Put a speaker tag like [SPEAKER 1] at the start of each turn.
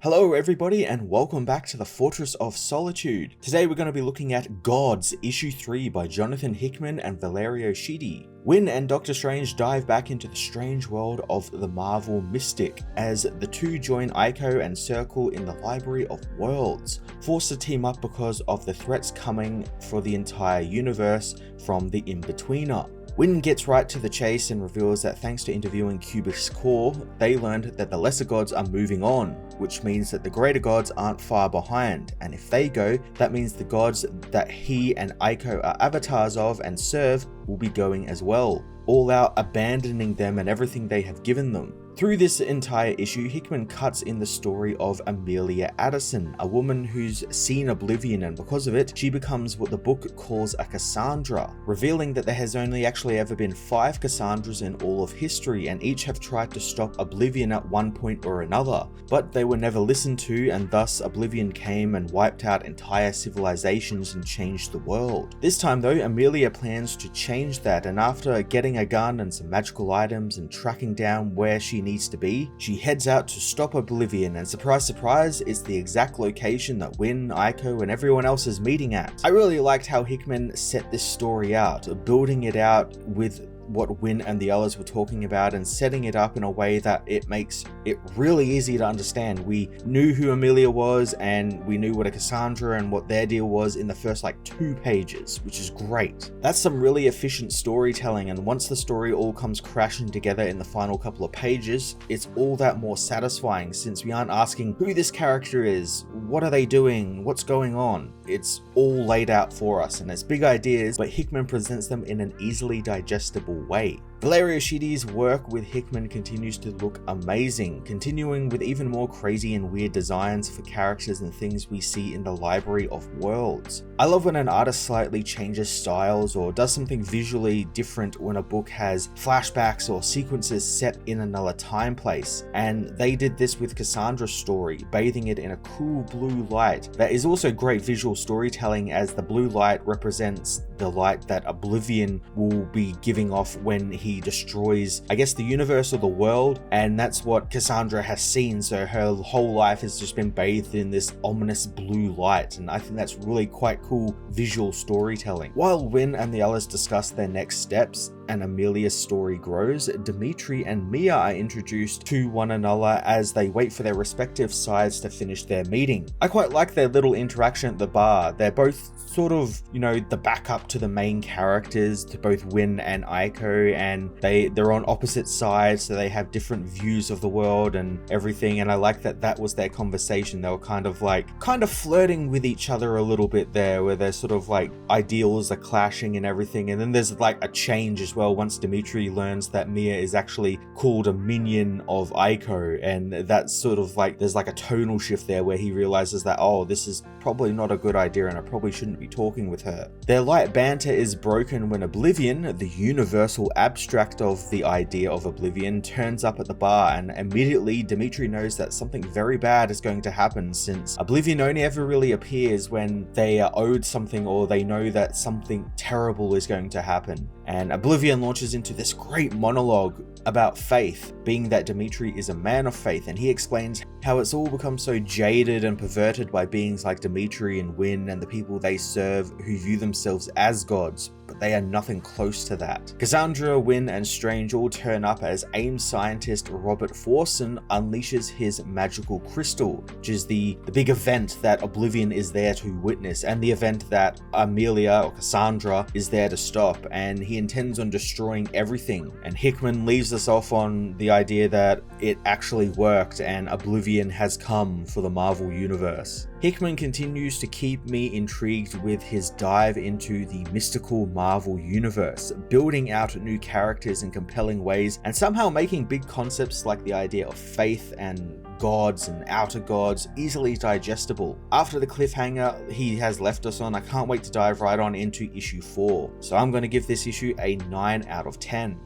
[SPEAKER 1] Hello everybody and welcome back to the Fortress of Solitude. Today we're going to be looking at Gods, Issue 3 by Jonathan Hickman and Valerio Schiti. Winn and Doctor Strange dive back into the strange world of the Marvel Mystic as the two join Aiko and Circle in the Library of Worlds, forced to team up because of the threats coming for the entire universe from the In-Betweener. Winn gets right to the chase and reveals that thanks to interviewing Cubics Core, they learned that the lesser gods are moving on, which means that the greater gods aren't far behind, and if they go, that means the gods that he and Aiko are avatars of and serve will be going as well, all out abandoning them and everything they have given them. Through this entire issue, Hickman cuts in the story of Amelia Addison, a woman who's seen Oblivion, and because of it, she becomes what the book calls a Cassandra, revealing that there has only actually ever been 5 Cassandras in all of history, and each have tried to stop Oblivion at one point or another, but they were never listened to, and thus Oblivion came and wiped out entire civilizations and changed the world. This time though, Amelia plans to change that, and after getting a gun and some magical items and tracking down where she needs to be, she heads out to stop Oblivion, and surprise surprise, it's the exact location that Winn, Aiko and everyone else is meeting at. I really liked how Hickman set this story out, building it out with what Winn and the others were talking about and setting it up in a way that it makes it really easy to understand. We knew who Amelia was and we knew what a Cassandra and what their deal was in the first 2 pages, which is great. That's some really efficient storytelling, and once the story all comes crashing together in the final couple of pages, it's all that more satisfying since we aren't asking who this character is, what are they doing, what's going on. It's all laid out for us, and it's big ideas, but Hickman presents them in an easily digestible way. Valerio Schiti's work with Hickman continues to look amazing, continuing with even more crazy and weird designs for characters and things we see in the Library of Worlds. I love when an artist slightly changes styles or does something visually different when a book has flashbacks or sequences set in another time place, and they did this with Cassandra's story, bathing it in a cool blue light that is also great visual storytelling, as the blue light represents the light that Oblivion will be giving off when he destroys, I guess, the universe or the world, and that's what Cassandra has seen, so her whole life has just been bathed in this ominous blue light, and I think that's really quite cool visual storytelling. While Winn and the others discuss their next steps and Amelia's story grows, Dimitri and Mia are introduced to one another as they wait for their respective sides to finish their meeting. I quite like their little interaction at the bar. They're both sort of, the backup to the main characters, to both Winn and Aiko, and they're on opposite sides, so they have different views of the world and everything, and I like that was their conversation. They were kind of flirting with each other a little bit there, where their sort of ideals are clashing and everything, and then there's a change as well once Dimitri learns that Mia is actually called a minion of Aiko, and that's sort of there's a tonal shift there where he realizes that, oh, this is probably not a good idea and I probably shouldn't be talking with her. Their light banter is broken when Oblivion, the universal abstract of the idea of Oblivion, turns up at the bar, and immediately Dimitri knows that something very bad is going to happen, since Oblivion only ever really appears when they are owed something or they know that something terrible is going to happen. And Oblivion launches into this great monologue about faith, being that Dimitri is a man of faith, and he explains how it's all become so jaded and perverted by beings like Dimitri and Winn and the people they serve who view themselves as gods, but they are nothing close to that. Cassandra, Winn and Strange all turn up as AIM scientist Robert Forson unleashes his magical crystal, which is the big event that Oblivion is there to witness, and the event that Amelia or Cassandra is there to stop, and he intends on destroying everything. And Hickman leaves us off on the idea that it actually worked and Oblivion has come for the Marvel Universe. Hickman continues to keep me intrigued with his dive into the mystical Marvel Universe, building out new characters in compelling ways and somehow making big concepts like the idea of faith and gods and outer gods easily digestible. After the cliffhanger he has left us on, I can't wait to dive right on into issue 4. So I'm going to give this issue a 9 out of 10.